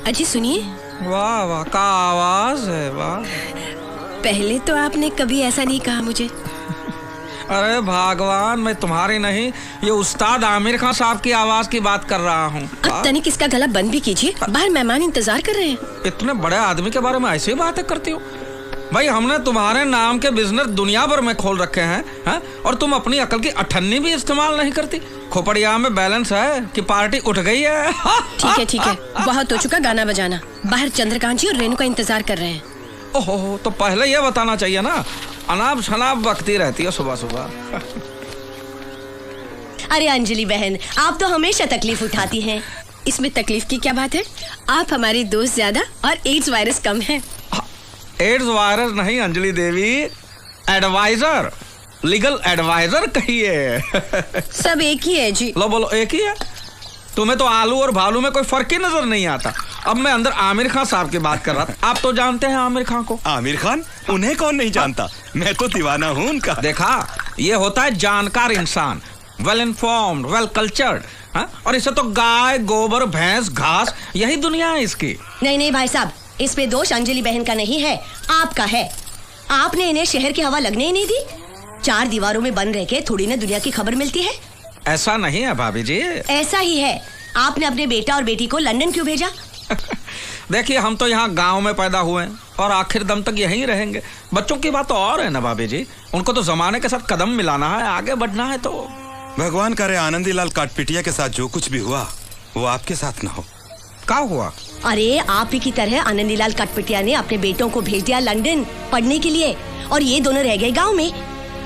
अजी सुनिए। वाह वाह, का आवाज है, वाह। पहले तो आपने कभी ऐसा नहीं कहा मुझे। अरे भगवान, मैं तुम्हारी नहीं, ये उस्ताद आमिर खान साहब की आवाज की बात कर रहा हूँ। अब तनिक इसका गला बंद भी कीजिए, बाहर मेहमान इंतजार कर रहे हैं। इतने बड़े आदमी के बारे में ऐसी बातें करती हो? भाई हमने तुम्हारे नाम के बिजनेस दुनिया भर में खोल रखे हैं, है? और तुम अपनी अकल की अठन्नी भी इस्तेमाल नहीं करती। खोपड़िया में बैलेंस है कि पार्टी उठ गई है? ठीक है, बहुत हो चुका गाना बजाना। बाहर चंद्रकांत जी और रेणु का इंतजार कर रहे हैं। ओहो, तो पहले ये बताना चाहिए ना, अनाप शनाप बकती रहती है सुबह सुबह। अरे अंजलि बहन, आप तो हमेशा तकलीफ उठाती हैं। इसमें तकलीफ की क्या बात है? आप हमारी दोस्त ज्यादा और एड्स वायरस कम है। एड्स वायरस नहीं अंजलि देवी, एडवाइजर, लीगल एडवाइजर कहिए। सब एक ही है जी। लो बोलो, एक ही है? तुम्हें तो आलू और भालू में कोई फर्क ही नजर नहीं आता। अब मैं अंदर आमिर खान साहब की बात कर रहा था। आप तो जानते हैं आमिर खान को। आमिर खान? उन्हें कौन नहीं जानता, मैं तो दीवाना हूँ उनका। देखा, ये होता है जानकार इंसान, वेल इन्फॉर्म्ड, वेल कल्चर्ड। और इसे तो गाय, गोबर, भैंस, घास, यही दुनिया है इसकी। नहीं भाई साहब, इसमें दोष अंजलि बहन का नहीं है, आपका है। आपने इन्हें शहर की हवा लगने ही नहीं दी। 4 दीवारों में बंद रह के थोड़ी ना दुनिया की खबर मिलती है। ऐसा नहीं है भाभी जी। ऐसा ही है। आपने अपने बेटा और बेटी को लंदन क्यों भेजा? देखिए, हम तो यहाँ गांव में पैदा हुए हैं और आखिर दम तक यहीं रहेंगे। बच्चों की बात तो और है ना भाभी जी, उनको तो जमाने के साथ कदम मिलाना है, आगे बढ़ना है। तो भगवान करे आनंदीलाल काटपिटिया के साथ जो कुछ भी हुआ वो आपके साथ ना हो। क्या हुआ? अरे आप ही की तरह आनंदीलाल काटपिटिया ने अपने बेटों को भेज दिया लंदन पढ़ने के लिए, और ये दोनों रह गए गाँव में।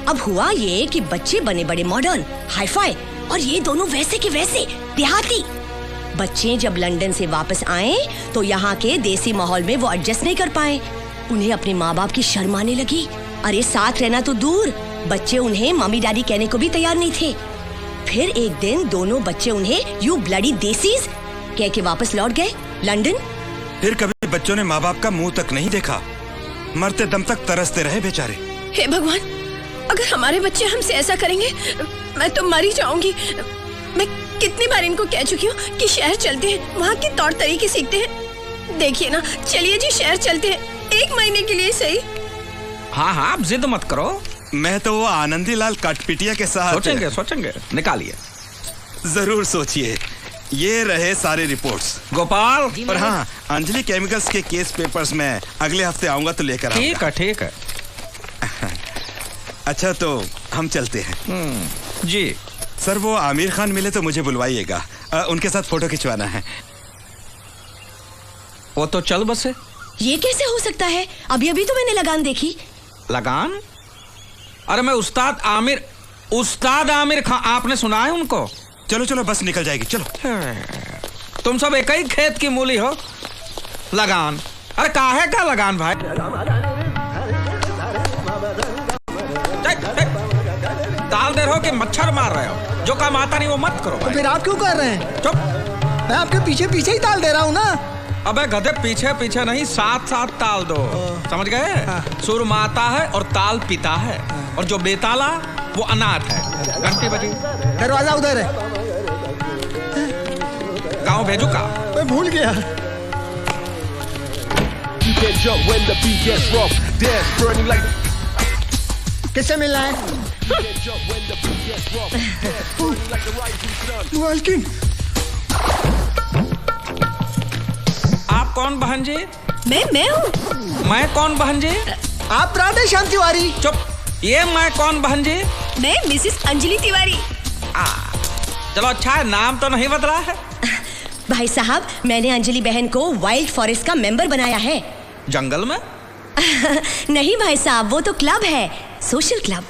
अब हुआ ये कि बच्चे बने बड़े मॉडर्न, हाईफाई, और ये दोनों वैसे के वैसे देहाती। बच्चे जब लंदन से वापस आए तो यहाँ के देसी माहौल में वो एडजस्ट नहीं कर पाए। उन्हें अपने माँ बाप की शर्म आने लगी। अरे साथ रहना तो दूर, बच्चे उन्हें मम्मी डैडी कहने को भी तैयार नहीं थे। फिर एक दिन दोनों बच्चे उन्हें यू ब्लडी देसीज कह के वापस लौट गए लंदन। फिर कभी बच्चों ने माँ बाप का मुंह तक नहीं देखा, मरते दम तक तरसते रहे बेचारे। हे भगवान, अगर हमारे बच्चे हमसे ऐसा करेंगे मैं तो मर ही जाऊंगी। मैं कितनी बार इनको कह चुकी हूँ कि शहर चलते हैं, वहाँ के तौर तरीके सीखते हैं। देखिए ना, चलिए जी शहर चलते हैं, 1 महीने के लिए सही। हाँ, आप जिद मत करो। मैं तो वो आनंदीलाल काटपिटिया के साथ सोचेंगे, निकालिए। जरूर सोचिए। ये रहे सारे रिपोर्ट्स। गोपाल। और हाँ, अंजलि केमिकल्स के केस पेपर्स में अगले हफ्ते आऊंगा तो लेकर आऊंगा। ठीक है। अच्छा, तो हम चलते हैं। जी सर, वो आमिर खान मिले तो मुझे बुलवाइएगा, उनके साथ फोटो खिंचवाना है। वो तो चल बसे। ये कैसे हो सकता है? अभी तो मैंने लगान देखी। लगान? अरे मैं उस्ताद आमिर खान, आपने सुना है उनको? चलो बस निकल जाएगी, चलो। तुम सब एक ही खेत की मूली हो। लगान? अरे काहे का लगान भाई? ताल दे रहे हो कि मच्छर मार रहे हो? जो काम आता नहीं वो मत करो भाई। तो फिर आप क्यों कर रहे हैं? चुप। मैं आपके पीछे पीछे ही ताल दे रहा हूँ ना। अबे गधे, पीछे पीछे नहीं, साथ साथ ताल दो। समझ गए? हाँ। सुर माता है और ताल पिता है, और जो बेताला वो अनाथ है। घंटी बजी। दरवाजा उधर है। गाँव भेजू का? मैं भूल गया। किससे मिलना है? मालकिन। आप कौन बहन जी? मैं हूँ। मैं कौन बहन जी? आप राधे श्याम तिवारी। चुप। ये मैं कौन बहन जी? मैं मिसेस अंजलि तिवारी। चलो अच्छा है, नाम तो नहीं बदला है। भाई साहब, मैंने अंजलि बहन को वाइल्ड फॉरेस्ट का मेंबर बनाया है। जंगल में? नहीं भाई साहब, वो तो क्लब है, सोशल क्लब।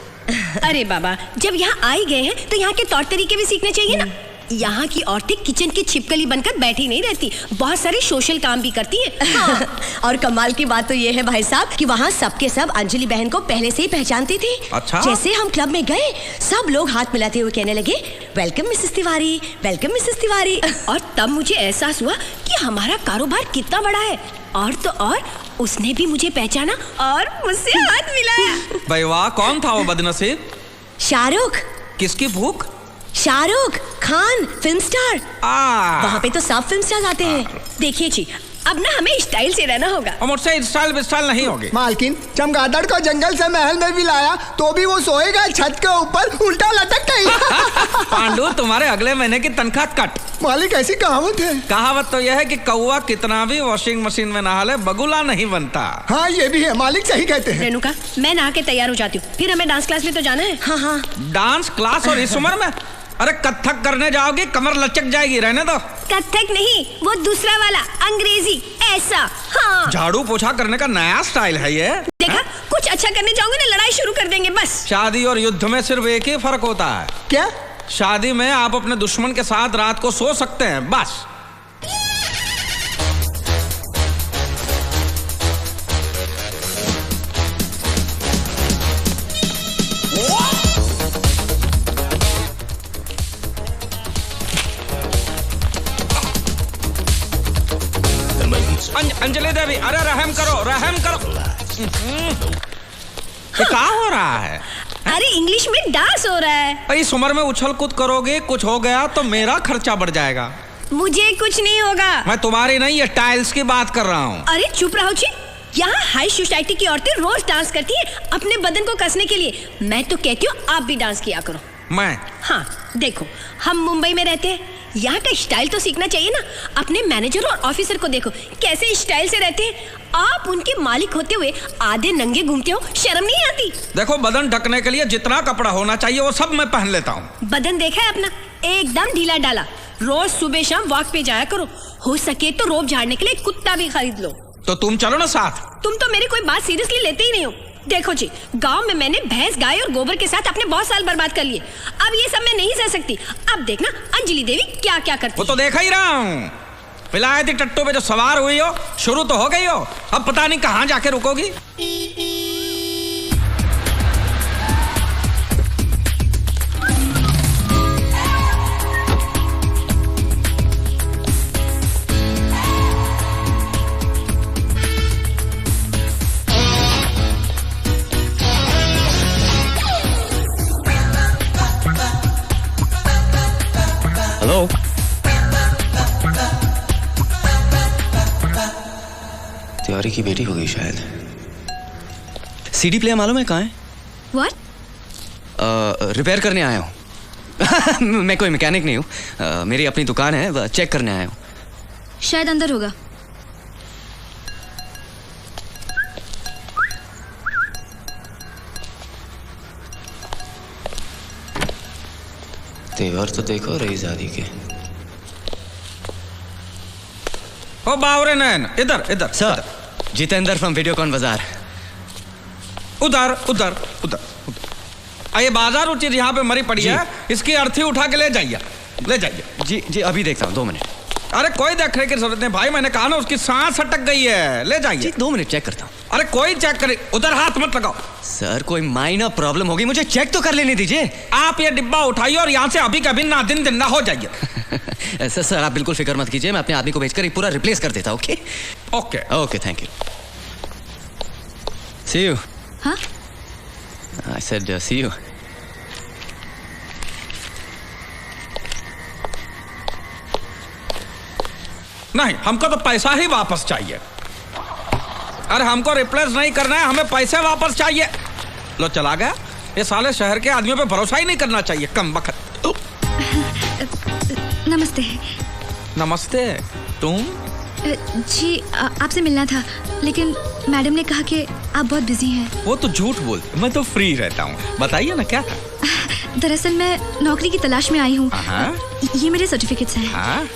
अरे बाबा, जब यहाँ आ गए हैं तो यहाँ के तौर तरीके भी सीखने चाहिए ना। यहाँ की औरतें किचन की छिपकली बनकर बैठी नहीं रहती, बहुत सारे सोशल काम भी करती है। हाँ। और कमाल की बात तो ये है भाई साहब कि वहाँ सबके सब अंजलि बहन को पहले से ही पहचानते थे। अच्छा? जैसे हम क्लब में गए, सब लोग हाथ मिलाते हुए कहने लगे, welcome Mrs Tiwari, welcome Mrs Tiwari. और तब मुझे एहसास हुआ कि हमारा कारोबार कितना बड़ा है। और तो और उसने भी मुझे पहचाना और मुझसे हाथ मिलाया। भाई वाह, कौन था वो बदनसीब? शाहरुख। किसकी भूख? Shahrukh Khan, film star. वहाँ पे तो सब फिल्म स्टार आते हैं। देखिए जी, अब ना हमें स्टाइल से रहना होगा। और मुझसे स्टाइल विस्टाइल नहीं होगी। मालकिन, चमगादड़ को जंगल से महल में भी लाया तो भी वो सोएगा छत के ऊपर उल्टा लटक गई। पांडु, तुम्हारे अगले महीने की तनख्वाह कट। मालिक, ऐसी कहावत है। कहावत तो यह है कि कौवा कितना भी वॉशिंग मशीन में नहा ले बगुला नहीं बनता। हाँ, ये भी है, मालिक सही कहते हैं। रेणुका, मैं नहा के तैयार हो जाती हूँ, फिर हमें डांस क्लास में तो जाना है। हाँ हाँ। डांस क्लास और इस उम्र में? अरे कथक करने जाओगी कमर लचक जाएगी, रहने दो। कथक नहीं, वो दूसरा वाला अंग्रेजी ऐसा। हाँ, झाड़ू पोछा करने का नया स्टाइल है ये। देखा, कुछ अच्छा करने जाओगे ना लड़ाई शुरू कर देंगे बस। शादी और युद्ध में सिर्फ एक ही फर्क होता है। क्या? शादी में आप अपने दुश्मन के साथ रात को सो सकते हैं, बस। अंजलि देवी, अरे रहम करो, रहम करो। ये क्या हो रहा है? अरे इंग्लिश में डांस हो रहा है। इस उम्र में उछल कूद करोगे, कुछ हो गया तो मेरा खर्चा बढ़ जाएगा। मुझे कुछ नहीं होगा। मैं तुम्हारी नहीं, ये टाइल्स की बात कर रहा हूँ। अरे चुप रहो जी। यहाँ हाई सोसाइटी की औरतें रोज डांस करती है अपने बदन को कसने के लिए। मैं तो कहती हूँ आप भी डांस किया करो। मैं? हाँ देखो, हम मुंबई में रहते हैं, यहाँ का स्टाइल तो सीखना चाहिए ना। अपने मैनेजर और ऑफिसर को देखो कैसे स्टाइल से रहते हैं। आप उनके मालिक होते हुए आधे नंगे घूमते हो, शर्म नहीं आती? देखो, बदन ढकने के लिए जितना कपड़ा होना चाहिए वो सब मैं पहन लेता हूँ। बदन देखा है अपना, एकदम ढीला डाला। रोज सुबह शाम वॉक पे जाया करो, हो सके तो रोब झाड़ने के लिए कुत्ता भी खरीद लो। तो तुम चलो ना साथ। तुम तो मेरी कोई बात सीरियसली लेते ही नहीं हो। देखो जी, गांव में मैंने भैंस, गाय और गोबर के साथ अपने बहुत साल बर्बाद कर लिए। अब ये सब मैं नहीं सह सकती। अब देखना अंजलि देवी क्या क्या करती वो तो देखा ही रहा हूँ। विलायती टट्टू पे जो सवार हुई हो, शुरू तो हो गई हो, अब पता नहीं कहाँ जाके रुकोगी। हेलो, तिवारी की बेटी होगी शायद। सीडी प्लेयर मालूम है कहाँ है? What? रिपेयर करने आया हूँ। मैं कोई मैकेनिक नहीं हूँ, मेरी अपनी दुकान है, चेक करने आया हूँ। शायद अंदर होगा। तेवर तो देखो रही जादी के। ओ बावरे नैन, इधर इधर सर, जितेंद्र फ्रॉम वीडियोकॉन बाजार। उधर उधर उधर उधर। ये बाजार उचित यहाँ पे मरी पड़ी है, इसकी अर्थी उठा के ले जाइए, ले जाइए। जी जी, अभी देखता हूँ, 2 मिनट। अरे कोई देखने की जरूरत नहीं भाई, मैंने कहा ना उसकी सांस अटक गई है, ले जाइए। जी 2 मिनट चेक करता हूँ। अरे कोई चेक करे, उधर हाथ मत लगाओ। सर कोई माइनर प्रॉब्लम होगी, मुझे चेक तो कर लेने दीजिए। आप ये डिब्बा उठाइए और यहाँ से अभी कभी ना दिन दिन ना हो जाइए। सर आप बिल्कुल फिक्र मत कीजिए, मैं अपने आदमी को भेजकर ये पूरा रिप्लेस कर देता हूँ। Okay okay okay, thank you. See you. हाँ? I said see you. नहीं, हमको तो पैसा ही वापस चाहिए। अरे हमको रिप्लेस नहीं करना है, हमें पैसे वापस चाहिए। लो चला गया। ये साले शहर के आदमियों पे भरोसा ही नहीं करना चाहिए, कम वक्त। नमस्ते। नमस्ते। तुम? जी आपसे मिलना था, लेकिन मैडम ने कहा कि आप बहुत बिजी हैं। वो तो झूठ बोलते, मैं तो फ्री रहता हूँ। बताइए ना क्या था? दरअसल मैं नौकरी की तलाश में आई हूँ। हाँ? ये मेरे सर्टिफिकेट्स हैं। हाँ?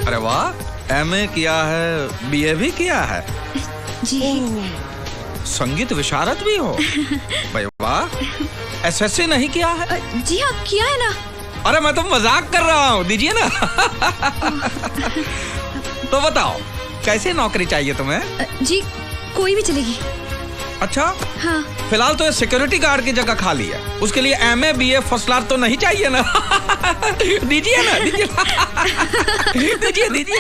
अरे वाह, एमए किया है, बीए भी किया है। जी। संगीत विशारद भी हो। भाई वाह। एसएससी नहीं किया है? जी हाँ, किया है ना। अरे मैं तो मजाक कर रहा हूँ, दीजिए ना। तो बताओ कैसी नौकरी चाहिए तुम्हें? जी कोई भी चलेगी। अच्छा, हाँ। फिलहाल तो ये सिक्योरिटी गार्ड की जगह खाली है, उसके लिए एमए बीए फर्स्ट क्लास तो नहीं चाहिए ना? दीजिए ना, दीजिए। दीजिए दीजिए।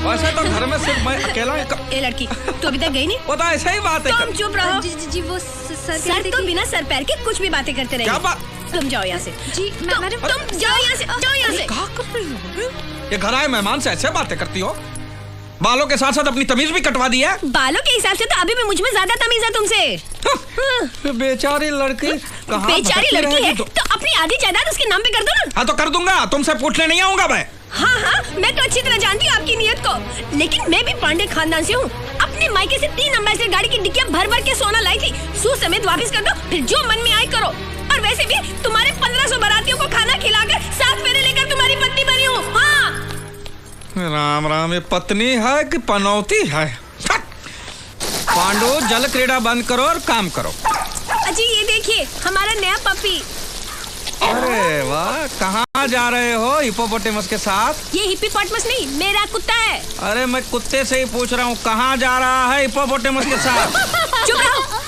वैसे तो घर में सिर्फ मैं अकेला। ए लड़की, तू अभी तक गई नहीं? वो तो ऐसा ही बात है। तुम चुप रहो। जी वो सर सर तो बिना सर पैर के कुछ भी बातें करते रहे। क्या बात? तुम जाओ यहाँ से। जी मैडम। तुम जाओ यहाँ से, जाओ यहाँ से। क्या कर रही हो? ये घर आए मेहमान से ऐसे बातें करती हो? बालों के साथ साथ अपनी तमीज भी कटवा दी है। बालों के हिसाब से तो अभी भी मुझ में ज्यादा तमीज है तुमसे। बेचारी लड़की कहाँ बेचारी भटकी लड़की है रहेगी तो अपनी आधी जायदाद उसके नाम पे कर दो ना। हाँ तो कर दूंगा, तुमसे पूछने नहीं आऊंगा मैं। हाँ, मैं तो अच्छी तरह जानती हूँ आपकी नीयत को, लेकिन मैं भी पांडे खानदान से हूँ। अपने मायके से 3 अम्बेसडर गाड़ी की डिक्कियाँ भर भर के सोना लाई थी, सूद समेत वापस कर दो, फिर जो मन में आए करो। और वैसे भी तुम्हारे 1500 बारातियों को खाना खिलाकर 7 फेरे लेकर तुम्हारी पत्नी बनी हूँ। हाँ। राम राम, ये पत्नी है कि पनौती है? पांडु, जल क्रीड़ा बंद करो और काम करो। अजी ये देखिए हमारा नया पपी। अरे वाह, कहाँ जा रहे हो हिप्पोपोटेमस के साथ? ये हिप्पोपोटेमस नहीं, मेरा कुत्ता है। अरे मैं कुत्ते से ही पूछ रहा हूँ, कहाँ जा रहा है हिप्पोपोटेमस के साथ? चुप रहो,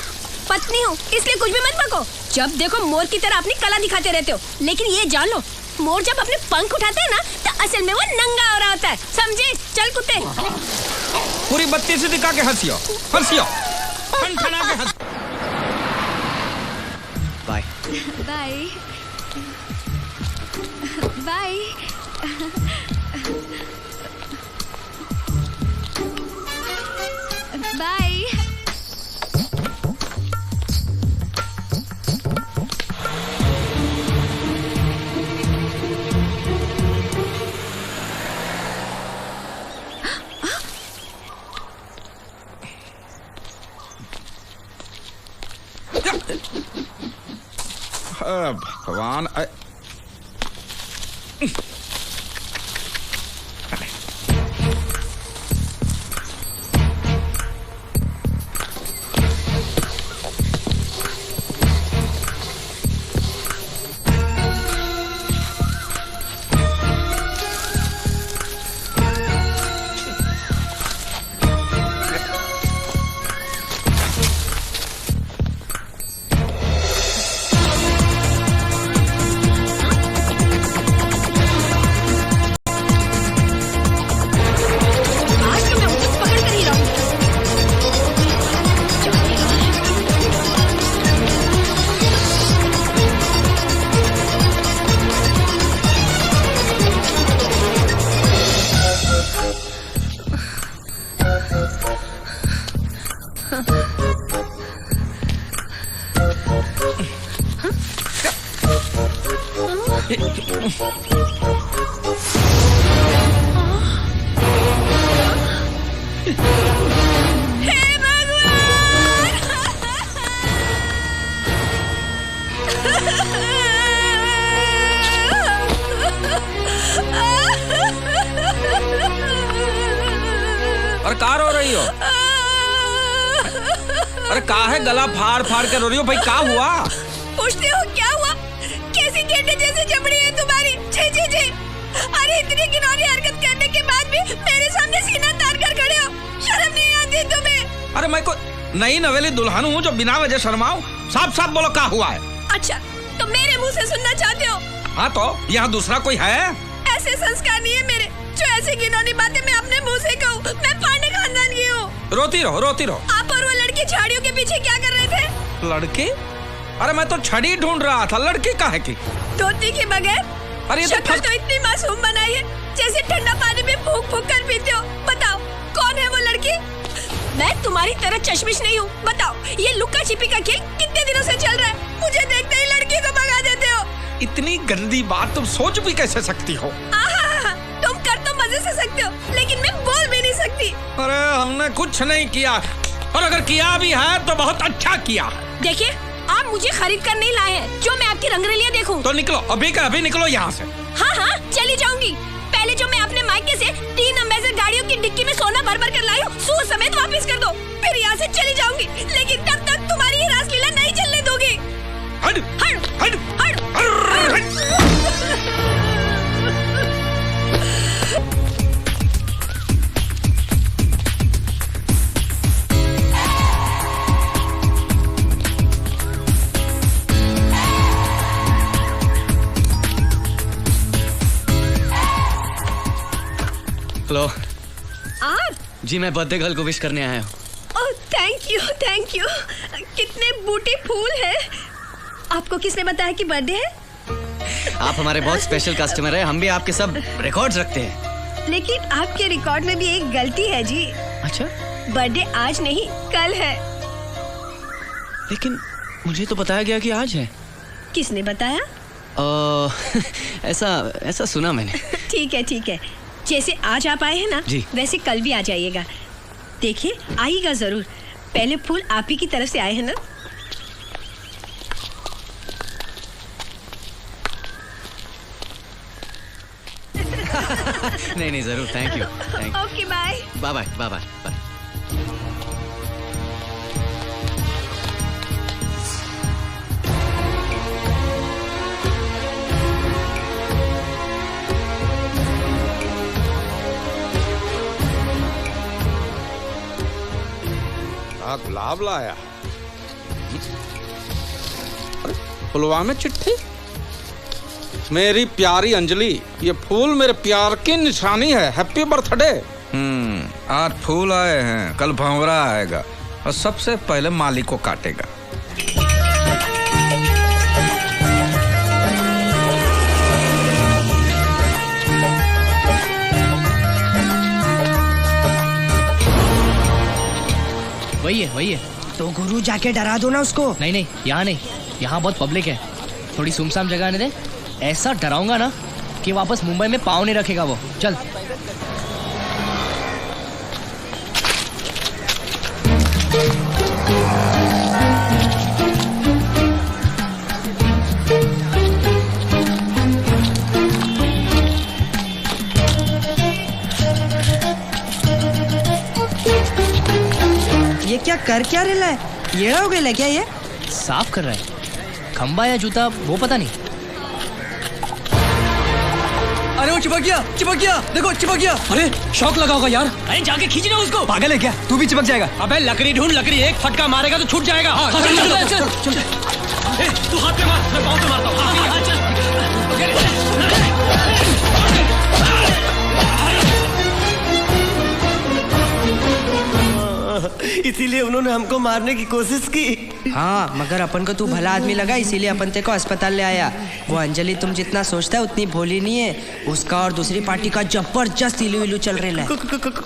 पत्नी हूँ इसलिए कुछ भी मत बको। जब देखो मोर की तरह अपनी कला दिखाते रहते हो, लेकिन ये जान लो मोर जब अपने पंख उठाते हैं ना तो असल में वो नंगा हो रहा होता है, समझे? चल कुत्ते। पूरी बत्ती से दिखा के हंसियो, हंसियो, ठनठना के हंस। Bye bye bye. बाय। भगवान, अरे कहाँ रो रही हो? अरे कहाँ है गला फाड़ फाड़ के रो रही हो भाई, क्या हुआ? पूछते हो क्या हुआ? कैसी गेंडे जैसी जबड़ी है तुम्हारी। छी छी छी। अरे इतनी घिनौनी हरकत करने के बाद भी मेरे सामने सीना तान कर खड़े हो, शर्म नहीं आती तुम्हें? अरे मैं कोई नई नवेली दुल्हन हूँ जो बिना वजह शर्माऊं? साफ साफ बोलो क्या हुआ है? अच्छा तो मेरे मुँह से सुनना चाहते हो? हाँ तो यहाँ दूसरा कोई है? ऐसे संस्कार नहीं है मेरे जो ऐसी घिनौनी बातें मैं अपने मुंह से कहूँ। मैं पांडे खानदान की हूँ। रोती रहो, रोती रहो। आप और वो लड़की झाड़ियों के पीछे क्या कर रहे थे? लड़की? अरे मैं तो छड़ी ढूंढ रहा था, लड़की काहे की? धोती के बगैर? अरे ये शक्ल तो इतनी मासूम बनाई है जैसे ठंडा पानी में फूंक फूंक कर पीते हो। बताओ कौन है वो लड़की? मैं तुम्हारी तरह चश्मिश नहीं हूँ। बताओ ये लुक्का छिपी का खेल कितने दिनों से चल रहा है? मुझे देखते ही लड़की को भगा देते हो। इतनी गंदी बात तुम सोच भी कैसे सकती हो? तुम कर तो मजे से सकते हो, लेकिन मैं बोल भी नहीं सकती। अरे हमने कुछ नहीं किया, और अगर किया भी है तो बहुत अच्छा किया है। देखिए आप मुझे खरीद कर नहीं लाए हैं जो मैं आपकी रंगरलियां देखूं। तो निकलो, अभी का अभी निकलो यहाँ से। हाँ चली जाऊंगी। पहले जो मैं अपने मायके से 3 अम्बेसडर गाड़ियों की डिक्की में सोना भर भर कर लाई हूँ, सूद समेत वापस कर दो, फिर यहाँ से चली जाऊंगी। लेकिन तब तक तुम्हारी ये रासलीला नहीं चलने दूंगी। हट, हट, हट, हट, हेलो। आप? जी मैं बर्थडे गर्ल को विश करने आया हूँ। Oh thank you. कितने बूटी फूल है। आपको किसने बताया कि बर्थडे है? आप हमारे बहुत स्पेशल कस्टमर है, हम भी आपके सब रिकॉर्ड्स रखते हैं। लेकिन आपके रिकॉर्ड में भी एक गलती है जी। अच्छा, बर्थडे आज नहीं कल है। लेकिन मुझे तो बताया गया कि आज है। किसने बताया? ऐसा सुना मैंने। ठीक है, जैसे आज आप आए हैं ना जी। वैसे कल भी आ जाइएगा। देखिए आइएगा जरूर। पहले फूल आप ही की तरफ से आए हैं ना। नहीं जरूर, thank you. Okay bye. Bye bye. गुलाब लाया। फुलवा में चिट्ठी। मेरी प्यारी अंजलि, ये फूल मेरे प्यार की निशानी है। Happy birthday. आज फूल आए हैं, कल भंवरा आएगा और सबसे पहले माली को काटेगा। वही है। तो गुरु जाके डरा दो ना उसको। नहीं, यहाँ नहीं, यहाँ बहुत पब्लिक है। थोड़ी सुमसाम जगह आने दे। ऐसा डराऊंगा ना कि वापस मुंबई में पाँव नहीं रखेगा वो। चल। ये क्या कर क्या रहा है? ये हो गया क्या? ये साफ कर रहा है। खंबा या जूता वो पता नहीं। अरे वो चिपक गया, देखो चिपक गया। अरे शौक लगा होगा यार। अरे जाके खींचना उसको। पागल है क्या? तू भी चिपक जाएगा। अबे लकड़ी ढूंढ, लकड़ी एक फटका मारेगा तो छूट जाएगा। चल। तू हाथ पे मार, मैं पाँव पे मारता हूँ। इसीलिए उन्होंने हमको मारने की कोशिश की। हाँ, मगर अपन को तू भला आदमी लगा, इसीलिए अपन तेरे को अस्पताल ले आया। वो अंजलि तुम जितना सोचता है उतनी भोली नहीं है। उसका और दूसरी पार्टी का जबरदस्त इलू चल रहा है।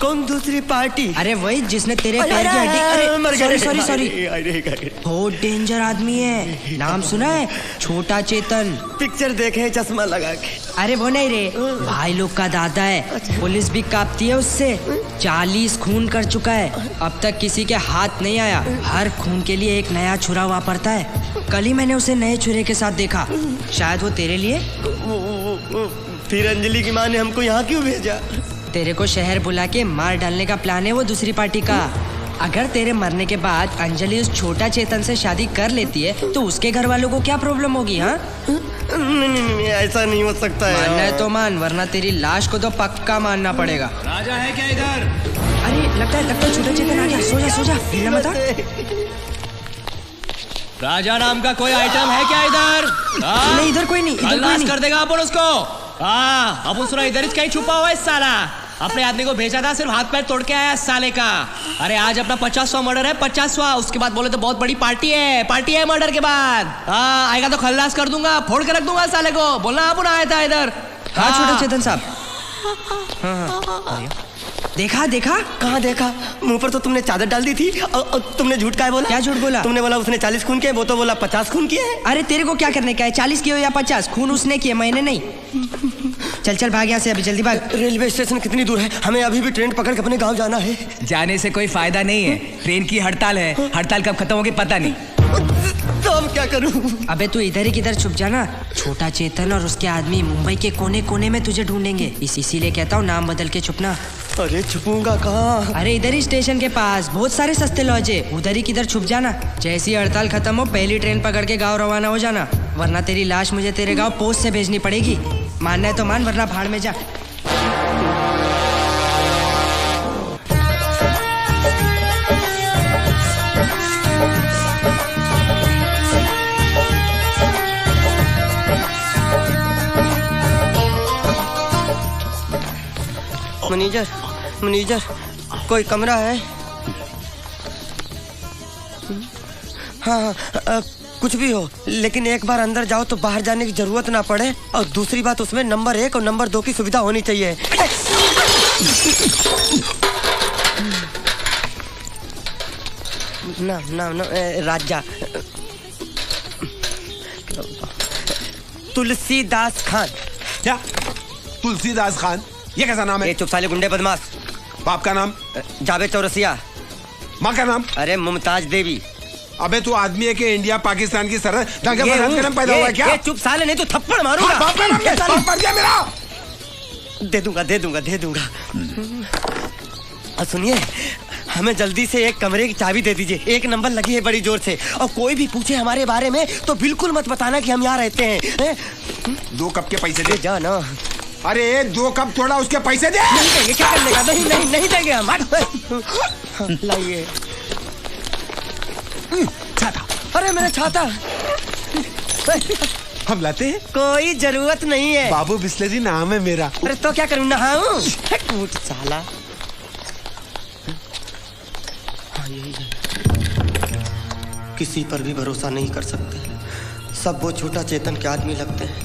कौन दूसरी पार्टी? अरे वही जिसने तेरे पैर की हड्डी। सॉरी। बहुत डेंजर आदमी है। नाम सुना है? छोटा चेतन। पिक्चर देखे चश्मा लगा के। अरे वो नहीं रे, भाई लोग का दादा है। पुलिस भी कांपती है उससे। 40 खून कर चुका है, अब तक किसी के हाथ नहीं आया। हर खून के लिए एक नया छुरा वापरता है। कल ही मैंने उसे नए छुरे के साथ देखा। शायद वो तेरे लिए। फिर अंजलि की माँ ने हमको यहाँ क्यों भेजा? तेरे को शहर बुला के मार डालने का प्लान है वो दूसरी पार्टी का। अगर तेरे मरने के बाद अंजलि उस छोटा चेतन से शादी कर लेती है तो उसके घर वालों को क्या प्रॉब्लम होगी? हाँ नहीं, ऐसा नहीं हो सकता है। मानना है तो मान, वरना तेरी लाश को तो पक्का मानना पड़ेगा। राजा है क्या इधर? अरे लगता है छोटा चेतन आ गया। सो जा हिलना मत। राजा नाम का कोई आइटम है क्या इधर? नहीं, इधर कोई नहीं। खल्लास कर देगा अपन उसको। हाँ, अपन सुना इधर कहीं छुपा हुआ है साला। अपने आदमी को भेजा था, सिर्फ हाथ पैर तोड़ के आया साले का। अरे आज अपना 50वां मर्डर है, 50वां। उसके बाद बोले तो बहुत बड़ी पार्टी है मर्डर के बाद। हाँ, आएगा तो खल्लास कर दूंगा, फोड़ के रख दूंगा साले को। बोलना आप आया था इधर। हाँ छोटा चेतन साहब। देखा? कहाँ देखा? मुंह पर तो तुमने चादर डाल दी थी। और तुमने झूठ का बोला? क्या झूठ बोला? तुमने बोला उसने 40 खून किए, वो तो बोला 50 खून किए हैं। अरे तेरे को क्या करने का है? 40 किए हो या 50? खून उसने किए, मैंने नहीं। चल भाग यहाँ से, अभी जल्दी भाग। रेलवे स्टेशन कितनी दूर है? हमें अभी भी ट्रेन पकड़ के अपने गाँव जाना है। जाने से कोई फायदा नहीं है, ट्रेन की हड़ताल है। हड़ताल कब खत्म होगी पता नहीं। तो अब क्या करूं? अबे तू इधर ही किधर छुप जाना। छोटा चेतन और उसके आदमी मुंबई के कोने कोने में तुझे ढूंढेंगे। इसीलिए कहता हूँ नाम बदल के छुपना। अरे छुपूंगा कहाँ? अरे इधर ही स्टेशन के पास बहुत सारे सस्ते लॉज है, उधर ही किधर छुप जाना। जैसी हड़ताल खत्म हो पहली ट्रेन पकड़ के गाँव रवाना हो जाना, वरना तेरी लाश मुझे तेरे गाँव पोस्ट से भेजनी पड़ेगी। मानना है तो मान, वरना भाड़ में जा। मैनेजर, कोई कमरा है? हाँ, कुछ भी हो, लेकिन एक बार अंदर जाओ तो बाहर जाने की जरूरत ना पड़े। और दूसरी बात, उसमें नंबर 1 और नंबर 2 की सुविधा होनी चाहिए। ना ना ना राजा तुलसीदास खान। क्या तुलसीदास खान? ये कैसा नाम है? ये चुप साले गुंडे बदमाश। बाप का नाम? जावेद चौरसिया। माँ का नाम? अरे मुमताज देवी। अबे तू आदमी है कि इंडिया पाकिस्तान की सरहद दंगे फसाद का नाम पैदा हुआ है क्या? ये चुप साले, नहीं तो थप्पड़ मारूंगा। बाप का नाम क्या? बाप मर गया मेरा। दे दूंगा। और सुनिए, हमें जल्दी से एक कमरे की चाबी दे दीजिए। एक नंबर लगी है बड़ी जोर से, और कोई भी पूछे हमारे बारे में तो बिल्कुल मत बताना कि हम यहाँ रहते हैं। 2 कप के पैसे दे। जा ना। अरे 2 कप थोड़ा, उसके पैसे दे। नहीं देंगे, क्या करने का? नहीं देंगे हम। लाइए छाता। अरे मेरा छाता। हम लाते हैं। कोई जरूरत नहीं है। बाबू बिस्लरी नाम है मेरा। अरे तो क्या करूँ, नहाऊं? साला। किसी पर भी भरोसा नहीं कर सकते। सब वो छोटा चेतन के आदमी लगते हैं,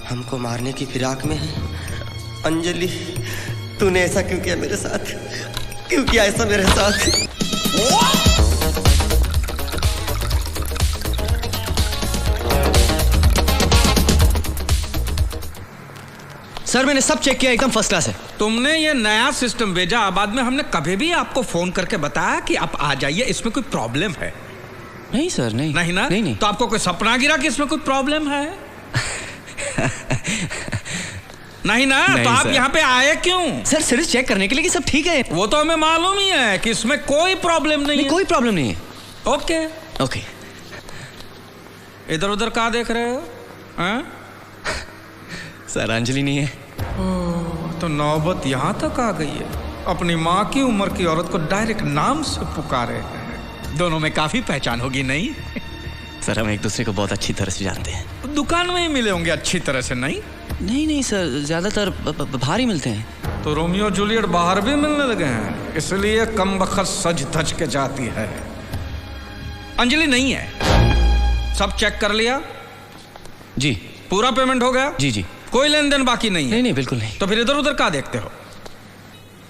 हमको मारने की फिराक में है। अंजलि, तूने ऐसा क्यों किया मेरे साथ? क्यों किया ऐसा मेरे साथ? सर मैंने सब चेक किया, एकदम फर्स्ट क्लास है। तुमने ये नया सिस्टम भेजा, बाद में हमने कभी भी आपको फोन करके बताया कि आप आ जाइए, इसमें कोई प्रॉब्लम है? नहीं सर, नहीं ना? नहीं। तो आपको कोई सपना गिरा कि इसमें कोई प्रॉब्लम है? नहीं ना? तो आप यहाँ पे आए क्यों? सर सिर्फ चेक करने के लिए कि सब ठीक है। वो तो हमें मालूम ही है कि इसमें कोई प्रॉब्लम नहीं है। कोई प्रॉब्लम नहीं है। ओके। इधर उधर कहाँ देख रहे हो? सर अंजलि नहीं है। तो नौबत यहाँ तक आ गई है। अपनी माँ की उम्र की औरत को डायरेक्ट नाम से पुकारे हैं। दोनों में काफी पहचान होगी नहीं? सर हम एक दूसरे को बहुत अच्छी तरह से जानते हैं। दुकान में ही मिले होंगे अच्छी तरह से? नहीं सर, ज्यादातर बाहर ही मिलते हैं। तो रोमियो जूलियट बाहर भी मिलने लगे हैं, इसलिए कम बखत सज धज के जाती है। अंजलि नहीं है। सब चेक कर लिया? जी। पूरा पेमेंट हो गया? जी। कोई लेन देन बाकी नहीं है? नहीं बिल्कुल नहीं। तो फिर इधर उधर क्या देखते हो?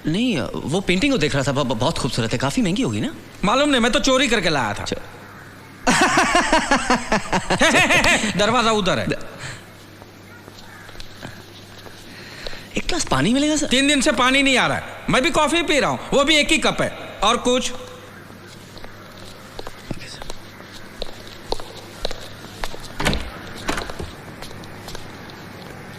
नहीं, वो पेंटिंग को देख रहा था, बहुत खूबसूरत है। काफी महंगी होगी ना? मालूम नहीं, मैं तो चोरी करके लाया था। दरवाजा उधर है। एक ग्लास पानी मिलेगा सर? 3 दिन से पानी नहीं आ रहा है। मैं भी कॉफी पी रहा हूँ, वो भी एक ही कप है। और कुछ?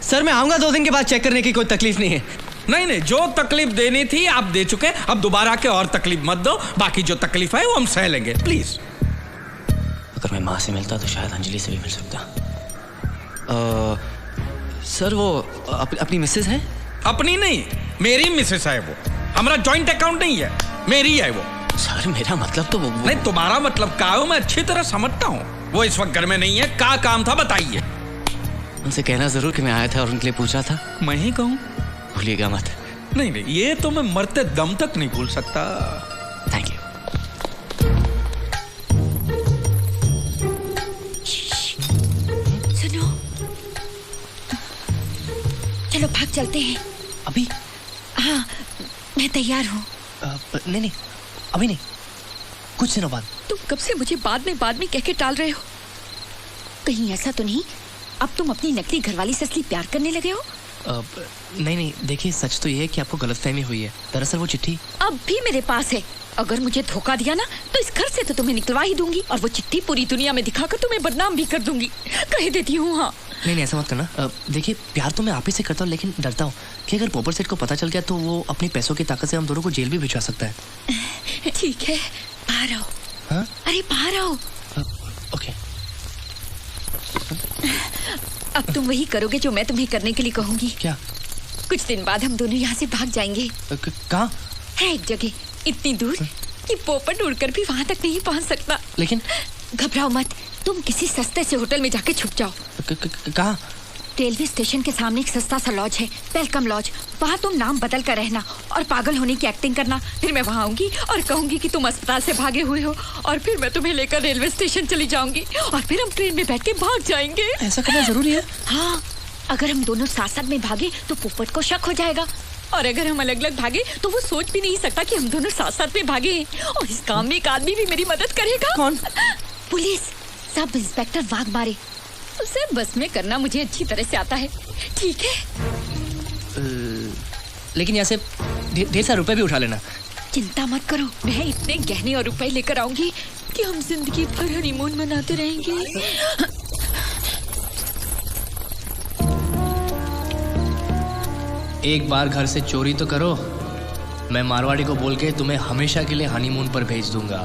सर मैं आऊंगा 2 दिन के बाद चेक करने की, कोई तकलीफ नहीं है। नहीं, जो तकलीफ देनी थी आप दे चुके। अब दोबारा के और तकलीफ मत दो। बाकी जो तकलीफ है वो हम सह लेंगे, प्लीज। अगर मैं माँ से मिलता तो शायद अंजलि से भी मिल सकता। सर वो अपनी मिसेज है? अपनी नहीं, मेरी मिसेज है वो। हमारा जॉइंट अकाउंट नहीं है, मेरी है वो। सर मेरा मतलब तो वो... नहीं, तुम्हारा मतलब क्या हो मैं अच्छी तरह समझता हूँ। वो इस वक्त घर में नहीं है। क्या काम था बताइए? उनसे कहना जरूर कि मैं आया था और उनके लिए पूछा था। मैं ही कहूँ? भूलिएगा मत। नहीं, ये तो मैं मरते दम तक नहीं भूल सकता। Thank you. सुनो, चलो भाग चलते हैं। अभी? हाँ, मैं तैयार हूँ। नहीं, अभी नहीं, कुछ दिनों बाद। तुम कब से मुझे बाद में कह के टाल रहे हो? कहीं ऐसा तो नहीं अब तुम अपनी नकली घरवाली से असली प्यार करने लगे हो? नहीं, देखिए सच तो ये है कि आपको गलतफहमी हुई है। दरअसल वो चिट्ठी अब भी मेरे पास है। अगर मुझे धोखा दिया ना तो इस घर से तो तुम्हें निकलवा ही दूंगी, और वो चिट्ठी पूरी दुनिया में दिखाकर तुम्हें बदनाम भी कर दूंगी। कह देती हूँ। हाँ नहीं, ऐसा मत करना। देखिए प्यार तो मैं आप ही से करता हूँ, लेकिन डरता हूँ कि अगर पोपर सेठ को पता चल गया तो वो अपने पैसों की ताकत से हम दोनों को जेल भी भिजवा सकता है। ठीक है, बाहर आओ। हाँ? अरे बाहर आओ। ओके। अब तुम वही करोगे जो मैं तुम्हें करने के लिए कहूंगी। क्या? कुछ दिन बाद हम दोनों यहाँ से भाग जाएंगे। कहाँ? है एक जगह इतनी दूर कि पोपट उड़कर भी वहाँ तक नहीं पहुँच सकता। लेकिन घबराओ मत, तुम किसी सस्ते से होटल में जाके छुप जाओ। कहाँ? रेलवे स्टेशन के सामने एक सस्ता सा लॉज है, वेलकम लॉज। वहाँ तुम नाम बदल कर रहना और पागल होने की एक्टिंग करना। फिर मैं वहाँ आऊंगी और कहूंगी कि तुम अस्पताल से भागे हुए हो, और फिर मैं तुम्हें लेकर रेलवे स्टेशन चली जाऊंगी और फिर हम ट्रेन में बैठ के भाग जाएंगे। ऐसा करना जरूरी है? हाँ, अगर हम दोनों साथ साथ में भागे तो पोपट को शक हो जाएगा, और अगर हम अलग अलग भागे तो वो सोच भी नहीं सकता कि हम दोनों साथ साथ में भागे हैं। और इस काम में एक आदमी भी मेरी मदद करेगा। कौन? Police sub inspector Waghmare. उसे बस में करना मुझे अच्छी तरह से आता है, ठीक है? लेकिन यहाँ से ढेर सारे रुपए भी उठा लेना। चिंता मत करो, मैं इतने गहने और रुपए लेकर आऊंगी कि हम जिंदगी भर हनीमून मनाते रहेंगे। एक बार घर से चोरी तो करो, मैं मारवाड़ी को बोल के तुम्हें हमेशा के लिए हनीमून पर भेज दूंगा।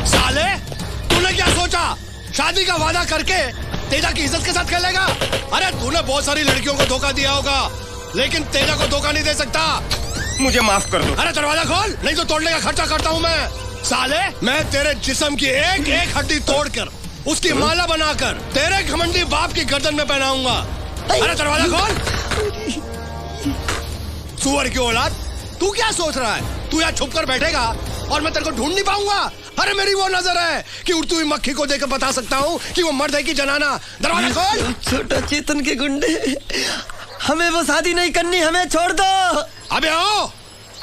साले, तूने क्या सोचा? शादी का वादा करके तेजा की इज्जत के साथ खेलेगा? अरे तूने बहुत सारी लड़कियों को धोखा दिया होगा, लेकिन तेजा को धोखा नहीं दे सकता। मुझे माफ कर दो। अरे दरवाजा खोल, नहीं तो तोड़ने का खर्चा करता हूँ मैं। साले, मैं तेरे जिस्म की एक एक हड्डी तोड़कर उसकी माला बनाकर तेरे घमंडी बाप की गर्दन में पहनाऊंगा। अरे दरवाजा खोल। सुअर की औलाद, तू क्या सोच रहा है? तू यहाँ छुप कर बैठेगा और मैं तेरे को ढूंढ नहीं पाऊंगा? अरे मेरी वो नजर है कि उड़ती हुई मक्खी को देखकर बता सकता हूँ कि वो मर्द है कि जनाना। दरवाजा खोल। छोटा चेतन के गुंडे, हमें वो शादी नहीं करनी, हमें छोड़ दो। अबे आओ,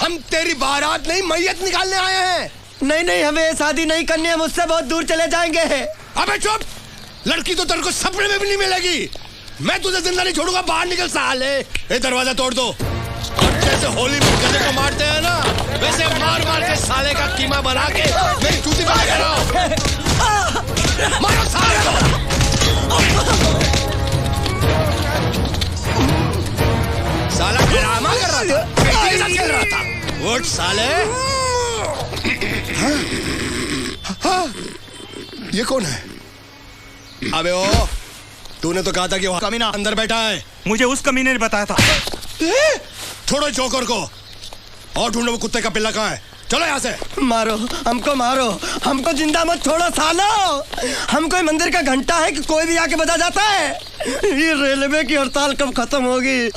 हम तेरी बारात नहीं मैयत निकालने आए हैं। नहीं नहीं, हमें शादी नहीं करनी है, मुझसे बहुत दूर चले जाएंगे। अबे चुप, लड़की तो तेरे को सपने में भी नहीं मिलेगी। मैं तुझे जिंदा नहीं छोड़ूंगा, बाहर निकल साले। ये दरवाजा तोड़ दो। और जैसे होली में गधे को मारते हैं ना, वैसे मार मार के साले का कीमा बना के मेरी जूती बना कर आओ। मारो साले को। साला ड्रामा कर रहा था, बेटी के साथ खेल रहा था। उठ साले। हाँ, ये कौन है? अबे ओ, तूने तो कहा था कि वो कमीना अंदर बैठा है। मुझे उस कमीने ने बताया था। छोड़ो जोकर को और ढूंढो वो कुत्ते का पिल्ला कहाँ है। चलो यहाँ से। मारो हमको, मारो हमको, जिंदा मत छोड़ो सालो। हम कोई मंदिर का घंटा है कि कोई भी आके बजा जाता है? ये रेलवे की हड़ताल कब खत्म होगी?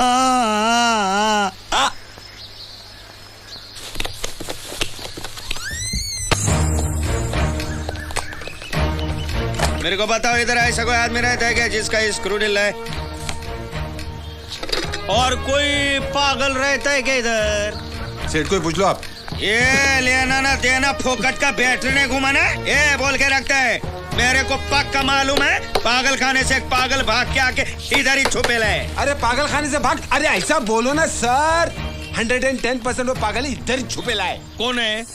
मेरे को बताओ, इधर ऐसा कोई आदमी रहता है क्या जिसका स्क्रू ढीला है? और कोई पागल रहता है क्या इधर? सेठ को पूछ लो आप। ये लेना ना देना फोकट का बैटरी घुमाना, ये बोल के रखता है। मेरे को पक्का मालूम है, पागल खाने से एक पागल भाग के आके इधर ही छुपे लाए। अरे पागल खाने से भाग? अरे ऐसा बोलो ना सर। 110% वो पागल इधर ही छुपे लाए। कौन है?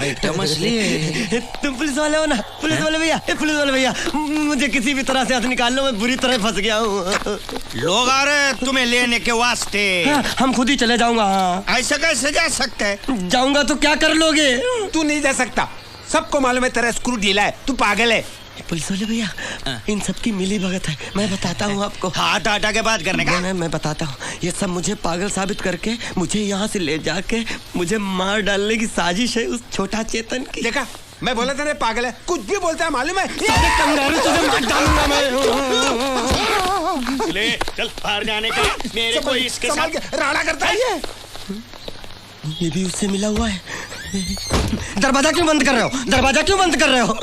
आइटम असली है। तुम पुलिस वाले हो ना? पुलिस वाले भैया, पुलिस वाले भैया, मुझे किसी भी तरह से हाथ निकाल लो, मैं बुरी तरह फंस गया हूँ। लोग आ रहे हैं तुम्हें लेने के वास्ते। हम खुद ही चले जाऊंगा। ऐसा कैसे जा सकते है? जाऊंगा तो क्या कर लोगे? तू नहीं जा सकता, सबको मालूम है तेरा स्क्रू ढीला है, तू पागल है। पुलिस वाले भैया, इन सब की मिली भगत है, मैं बताता हूँ आपको। हाथ हटा के बात करने का? मैं बताता हूँ। ये सब मुझे पागल साबित करके मुझे यहाँ से ले जाके मुझे मार डालने की साजिश है उस छोटा चेतन की। देखा, मैं बोला था ना पागल है, कुछ भी बोलता है मालूम है। तुझे मार डालूंगा मैं। ले चल बाहर जाने के लिए। मेरे को इसके साथ राड़ा करता है ये भी उससे मिला हुआ है। दरवाजा क्यों बंद कर रहे हो? दरवाजा क्यों बंद कर रहे हो?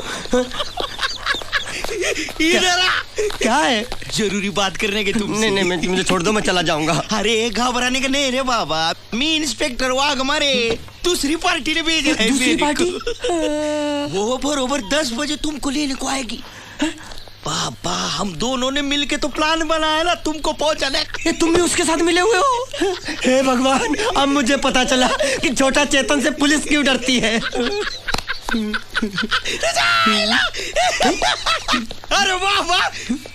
इधर आ। क्या है? जरूरी बात करने के तुम। नहीं, मुझे छोड़ दो, मैं चला जाऊंगा। अरे घबराने का नहीं रे बाबा, मैं इंस्पेक्टर वाघमारे दूसरी पार्टी ने भेजा है। दूसरी पार्टी? वो बरोबर 10 बजे तुमको लेने को आएगी। बाबा, हम दोनों ने मिलके तो प्लान बनाया ना तुमको पहुंचाने। तुम भी उसके साथ मिले हुए हो? हे भगवान, अब मुझे पता चला कि छोटा चेतन से पुलिस क्यों डरती है। अरे वाह वाह,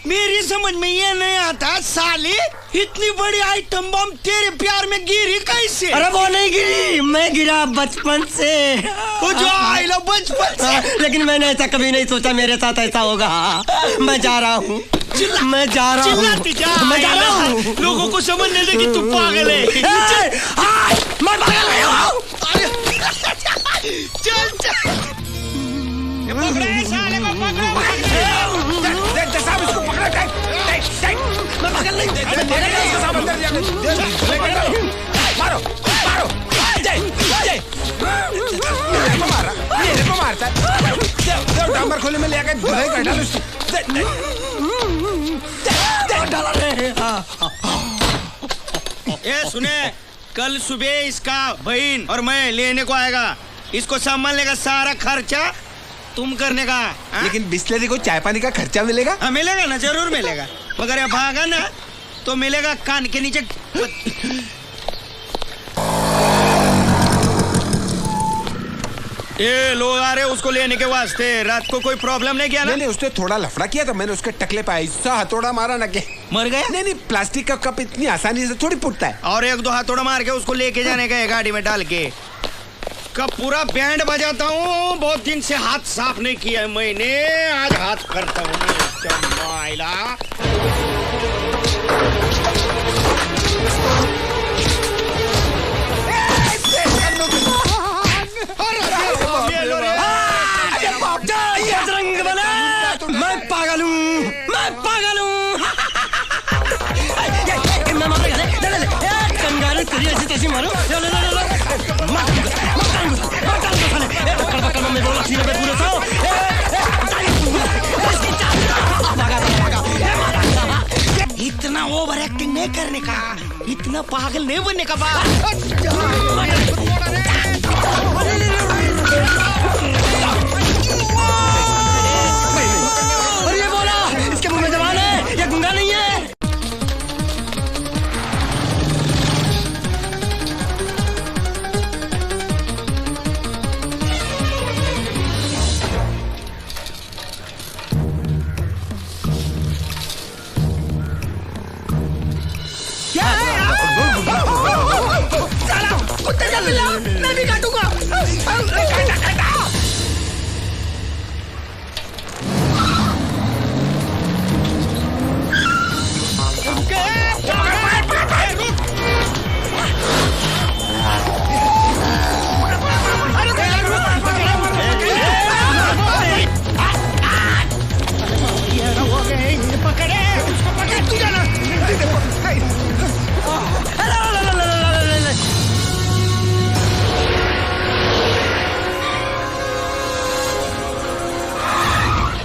मेरी समझ में ये नहीं आता साले, इतनी बड़ी आइटम बम तेरे प्यार में गिरी कैसे? अरे वो नहीं गिरी, मैं गिरा बचपन से। वो जो आई लो बचपन से। लेकिन मैंने ऐसा कभी नहीं सोचा मेरे साथ ऐसा होगा। मैं जा रहा हूँ, मैं जा रहा हूँ। लोगों को समझने दे कि तू पागल है। मैं पागल नहीं हूँ। चल चल, पकड़े साले को, पकड़ो। साहब इसको पकड़ा, मैं पागल नहीं, मारो मारो, मेरे को मारता है। डांबर खोले में ले आकर धुलाई कर डाल। ए सुने, कल सुबह इसका बहन और मैं लेने को आएगा। इसको संभालने का सारा खर्चा तुम करने का। लेकिन बिस्लरी को चाय पानी का खर्चा मिलेगा? हाँ मिलेगा ना, जरूर मिलेगा। मगर ये भागा ना तो मिलेगा कान के नीचे। ये लोग आ रहे उसको लेने के वास्ते। रात को कोई प्रॉब्लम नहीं किया ना? नहीं, उसने थोड़ा लफड़ा किया तो मैंने उसके टकले पे ऐसा हथौड़ा मारा ना के मर गया। नहीं, प्लास्टिक का कप इतनी आसानी से थोड़ी फूटता है। और एक दो हथौड़ा मार के उसको लेके जाने का है गाड़ी में डाल के। कब पूरा बैंड बजाता हूँ। बहुत दिन से हाथ साफ नहीं किया है मैंने, आज हाथ करता हूँ। मैं पागल हूँ, मैं पागल हूँ। कंगारू तुझे ऐसी तैसी मारो। इतना ओवर एक्टिंग नहीं करने का, इतना पागल नहीं बनने का बात। और ये बोला, इसके मुंह में जबान है, ये गुंगा नहीं है। कुत्ते का पिल्ला, मैं भी काटूंगा।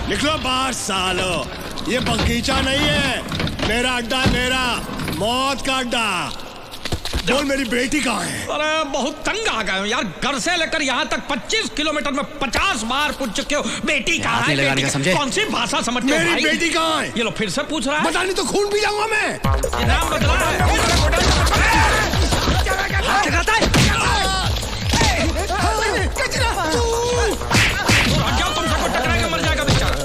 निकलो बाहर सालो, ये बगीचा नहीं है, मेरा अड्डा, मेरा मौत का अड्डा। बोल मेरी बेटी कहाँ है? अरे बहुत तंग आ गए यार, घर से लेकर यहाँ तक 25 किलोमीटर में 50 बार पूछ चुके हो बेटी कहाँ है, लगाने का समझे? कौन सी भाषा समझते हो? मेरी बेटी कहाँ है? ये लो फिर से पूछ रहा है। बता नहीं तो खून पी जाऊंगा मैं। ये नाम बदला है। तुमसे टकराएगा मर जाएगा बेचारा।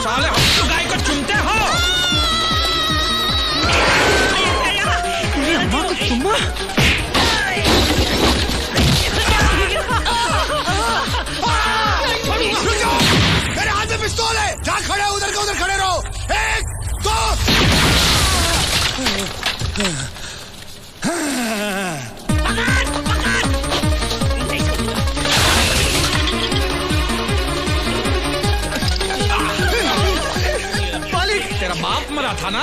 साले हम तो गाय को चुनते हो। मेरे हाथ में पिस्तौल है, जहाँ खड़े हो उधर का उधर खड़े रहो। 1 2 तेरा बाप मरा था ना,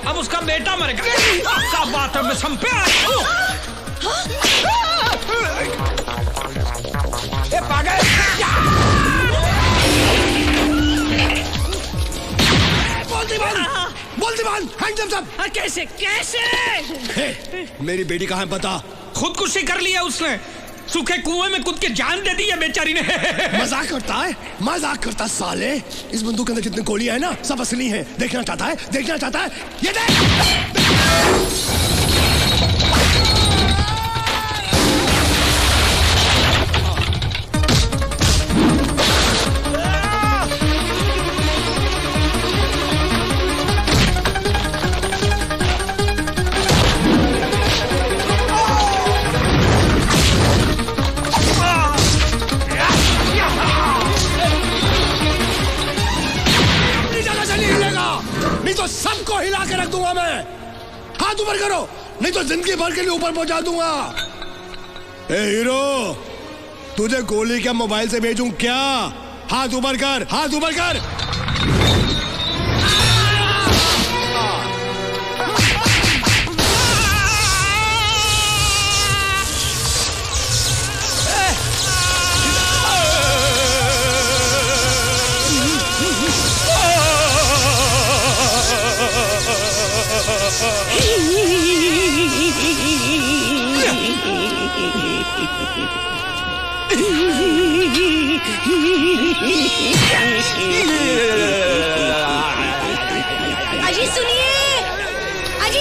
अब उसका बेटा मरेगा। क्या बात है, मैं संपे आया हूँ। पागल सब। कैसे कैसे? मेरी बेटी कहाँ है बता। खुदकुशी कर लिया उसने, सूखे कुएं में कूद के जान दे दी है बेचारी ने। मजाक करता है, मजाक करता है साले। इस बंदूक के अंदर जितनी गोलियां है ना सब असली हैं। देखना चाहता है, देखना चाहता है, ये देख। नहीं तो सबको हिला के रख दूंगा मैं। हाथ ऊपर करो, नहीं तो जिंदगी भर के लिए ऊपर पहुंचा दूंगा। ए हीरो, तुझे गोली क्या मोबाइल से भेजूं क्या? हाथ ऊपर कर, हाथ ऊपर कर। अजी सुनिए, अजी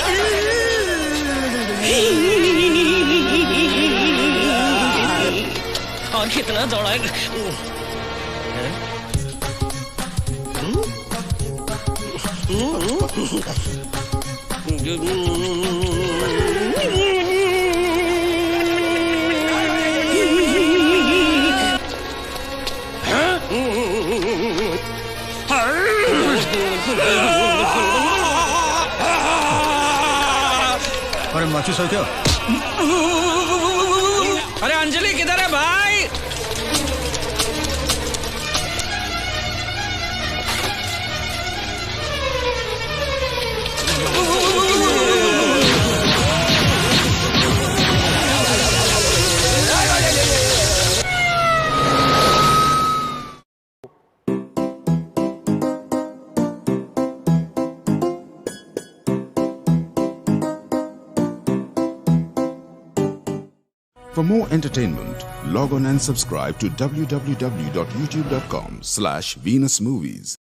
और कितना दौड़ाएगा? अरे माचिस है क्या? अरे अंजलि किधर है भाई? For more entertainment, log on and subscribe to www.youtube.com/VenusMovies.